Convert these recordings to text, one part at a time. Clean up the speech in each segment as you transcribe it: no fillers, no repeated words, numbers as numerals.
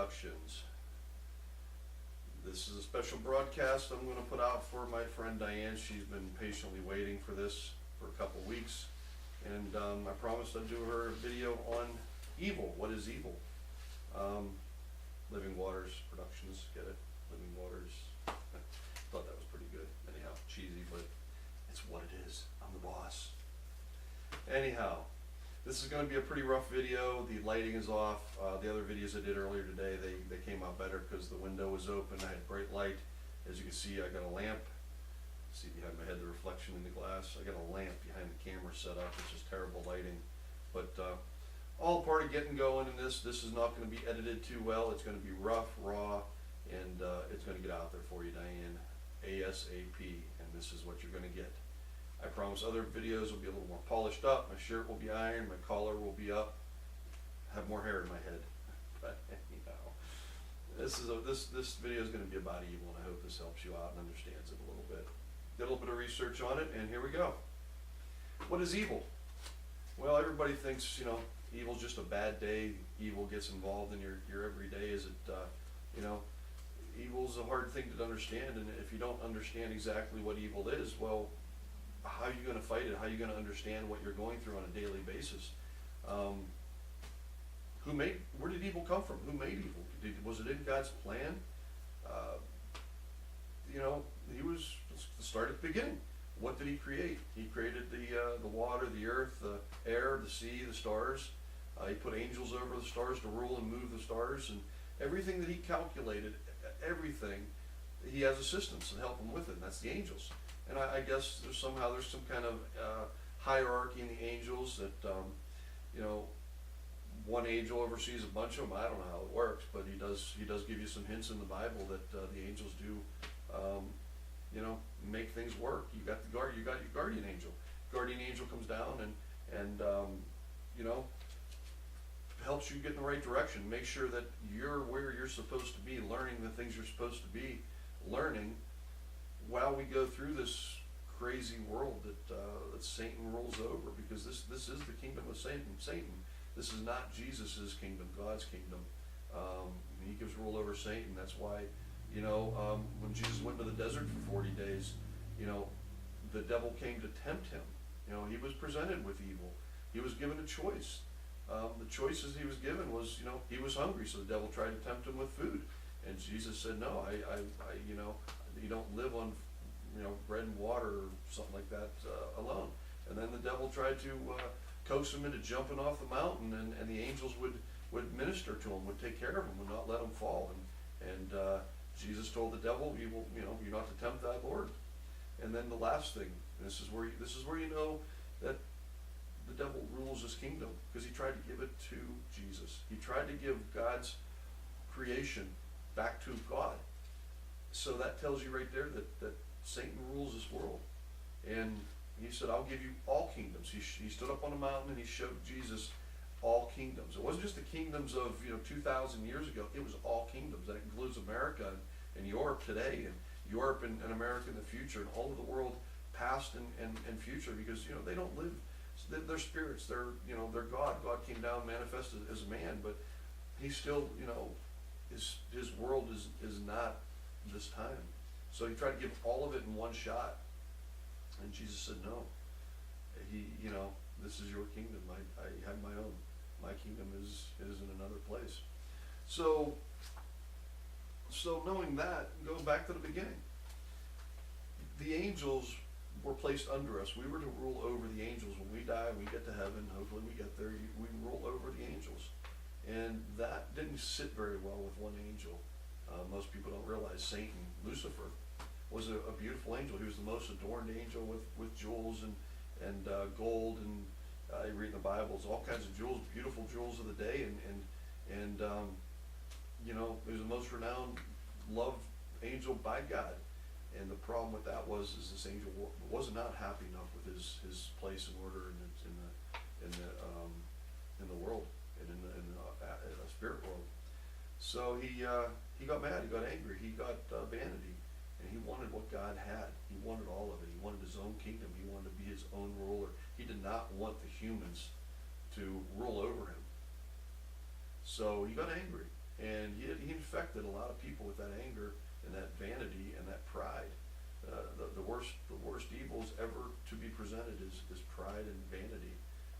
Productions. This is a special broadcast I'm going to put out for my friend Diane. She's been patiently waiting for this for a couple weeks, and I promised I'd do her a video on evil. What is evil? Living Waters Productions, get it? Living Waters. Thought that was pretty good. Anyhow, cheesy, but it's what it is. I'm the boss. Anyhow, this is going to be a pretty rough video. The lighting is off. The other videos I did earlier today, they came out better because the window was open. I had bright light. As you can see, I got a lamp. See behind my head the reflection in the glass. I got a lamp behind the camera set up, which is terrible lighting. But all part of getting going in this. This is not going to be edited too well. It's going to be rough, raw, and it's going to get out there for you, Diane, ASAP. And this is what you're going to get. I promise other videos will be a little more polished up. My shirt will be ironed. My collar will be up. Have more hair in my head. But anyhow, this video is going to be about evil, and I hope this helps you out and understands it a little bit. Did a little bit of research on it, and here we go. What is evil? Well, everybody thinks, evil's just a bad day. Evil gets involved in your everyday. Is it, evil's a hard thing to understand, and if you don't understand exactly what evil is, well, how are you going to fight it? How are you going to understand what you're going through on a daily basis? Where did evil come from? Who made evil? Was it in God's plan? He was, let's start at the beginning. What did he create? He created the water, the earth, the air, the sea, the stars. He put angels over the stars to rule and move the stars, and everything that he calculated, everything, he has assistants that help him with it, and that's the angels. And I guess there's some kind of hierarchy in the angels that, one angel oversees a bunch of them. I don't know how it works, but he does give you some hints in the Bible that the angels do, make things work. You got your guardian angel. Guardian angel comes down and helps you get in the right direction. Make sure that you're where you're supposed to be, learning the things you're supposed to be learning while we go through this crazy world that Satan rules over, because this is the kingdom of Satan. This is not Jesus's kingdom, God's kingdom. He gives rule over Satan. That's why, when Jesus went to the desert for 40 days, the devil came to tempt him. He was presented with evil. He was given a choice. The choices he was given was, he was hungry, so the devil tried to tempt him with food. And Jesus said, no, you don't live on, bread and water or something like that alone. And then the devil tried to coax him into jumping off the mountain, and the angels would minister to him, would take care of him, would not let him fall. And Jesus told the devil, you're not to tempt thy Lord. And then the last thing, this is where you know that the devil rules his kingdom, because he tried to give it to Jesus. He tried to give God's creation back to God. So that tells you right there that Satan rules this world. And he said, I'll give you all kingdoms. He stood up on a mountain and he showed Jesus all kingdoms. It wasn't just the kingdoms of 2,000 years ago. It was all kingdoms. That includes America and Europe today, and Europe and America in the future, and all of the world past and future, because they don't live. They're spirits. They're God. God came down, manifested as a man, but he still, his world is not this time. So he tried to give all of it in one shot, and Jesus said no. This is your kingdom. I have my own. My kingdom is in another place. So knowing that, go back to the beginning. The angels were placed under us. We were to rule over the angels. When we die, we get to heaven. Hopefully we get there. We rule over the angels. And that didn't sit very well with one angel. Most people don't realize Satan, Lucifer, was a beautiful angel. He was the most adorned angel with jewels and gold, and you read in the Bibles all kinds of jewels, beautiful jewels of the day, and he was the most renowned, loved angel by God. And the problem with that is this angel was not happy enough with his place and order in the world and in the spirit world. So he got mad. He got angry. He got vanity, and he wanted what God had. He wanted all of it. He wanted his own kingdom. He wanted to be his own ruler. He did not want the humans to rule over him. So he got angry. And he infected a lot of people with that anger and that vanity and that pride. The worst evils ever to be presented is pride and vanity,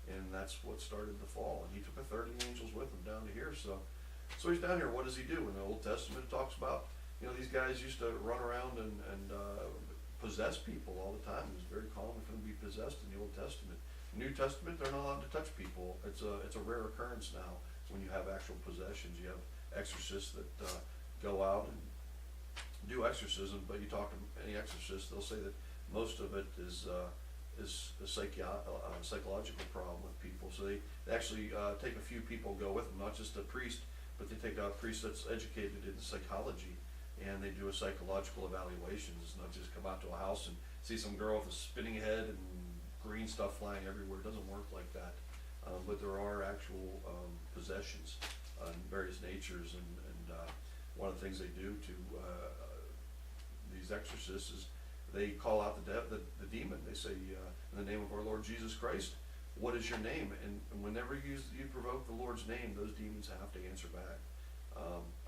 and that's what started the fall. And he took a third of the angels with him down to here. So he's down here. What does he do? In the Old Testament, it talks about, these guys used to run around and possess people all the time. It was very common for them to be possessed in the Old Testament. New Testament, they're not allowed to touch people. It's a rare occurrence now when you have actual possessions. You have exorcists that go out and do exorcism, but you talk to any exorcist, they'll say that most of it is a psychological problem with people. So they actually take a few people, go with them, not just a priest, but they take a priest that's educated in psychology, and they do a psychological evaluation. It's not just come out to a house and see some girl with a spinning head and green stuff flying everywhere. It doesn't work like that. But there are actual possessions in various natures, and one of the things they do to these exorcists is they call out the demon. They say, in the name of our Lord Jesus Christ, what is your name? And whenever you provoke the Lord's name, those demons have to answer back.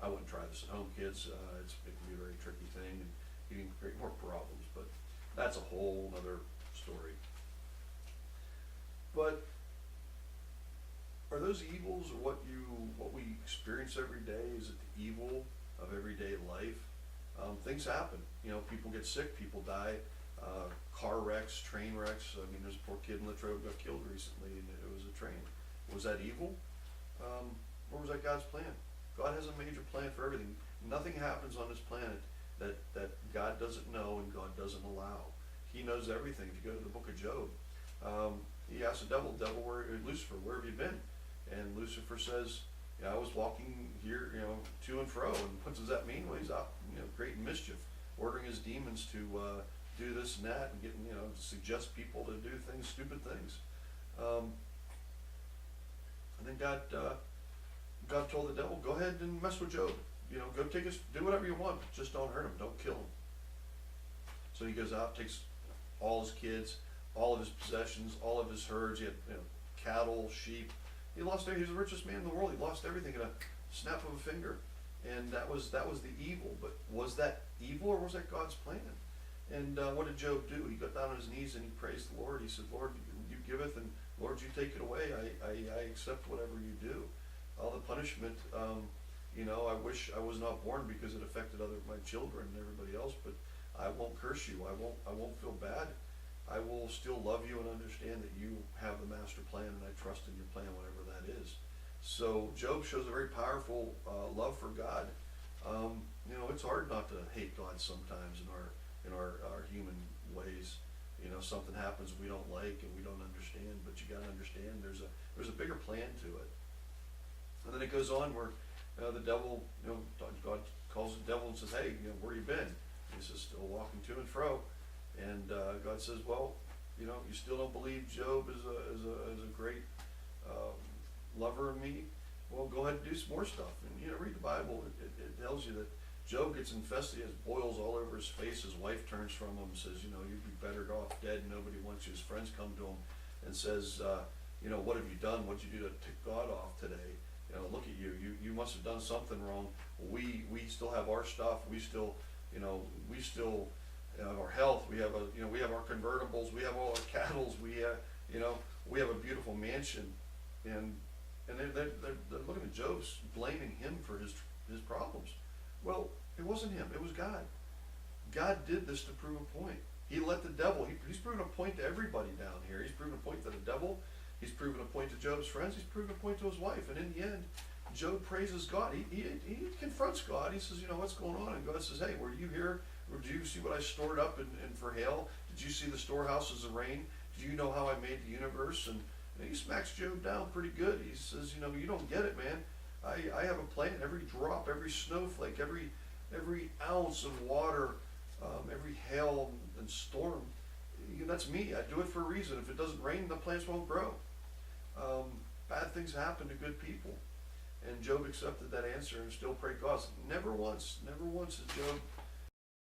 I wouldn't try this at home, kids. It can be a very tricky thing, and you can create more problems, but that's a whole other story. But are those evils, or what we experience every day? Is it the evil of everyday life? Things happen. People get sick, people die, car wrecks, train wrecks. I mean, there's a poor kid in Latrobe got killed recently, and it was a train. Was that evil? Or was that God's plan? God has a major plan for everything. Nothing happens on this planet that God doesn't know and God doesn't allow. He knows everything. If you go to the book of Job, he asks the devil, Lucifer, where have you been? And Lucifer says, I was walking here, to and fro. And what does that mean? Well, he's out, creating mischief, ordering his demons to do this and that, and getting, to suggest people to do things, stupid things. And then God told the devil, go ahead and mess with Job. Go do whatever you want, just don't hurt him, don't kill him. So he goes out, takes all his kids, all of his possessions, all of his herds. He had cattle, sheep. He was the richest man in the world. He lost everything in a snap of a finger, and that was the evil. But was that evil, or was that God's plan? And what did Job do? He got down on his knees and he praised the Lord. He said, Lord, you giveth, and Lord, you take it away. I accept whatever you do. All the punishment, I wish I was not born because it affected my children and everybody else. But I won't curse you. I won't feel bad. I will still love you and understand that you have the master plan, and I trust in your plan, whatever that is. So Job shows a very powerful love for God. It's hard not to hate God sometimes in our human ways. Something happens we don't like and we don't understand, but you got to understand there's a bigger plan to it. And then it goes on where the devil, God calls the devil and says, hey, where you been? He says, still walking to and fro. And God says, well, you still don't believe Job is a great lover of me? Well, go ahead and do some more stuff. And read the Bible. It tells you that Job gets infested. He has boils all over his face. His wife turns from him and says, you'd be better off dead. Nobody wants you. His friends come to him and says, what have you done? What did you do to tick God off today? Look at you. You must have done something wrong. We still have our stuff. We still our health, we have our convertibles, we have all our cattle, we have a beautiful mansion, and they're looking at Job, blaming him for his problems. Well, it wasn't him, it was God. God did this to prove a point. He let the devil, he's proven a point to everybody down here. He's proven a point to the devil, he's proven a point to Job's friends, he's proven a point to his wife, and in the end, Job praises God. He confronts God. He says, what's going on? And God says, hey, were you here? Or did you see what I stored up in for hail? Did you see the storehouses of rain? Do you know how I made the universe? And he smacks Job down pretty good. He says, you don't get it, man. I have a plan. Every drop, every snowflake, every ounce of water, every hail and storm, that's me. I do it for a reason. If it doesn't rain, the plants won't grow. Bad things happen to good people. And Job accepted that answer and still prayed God. Never once has Job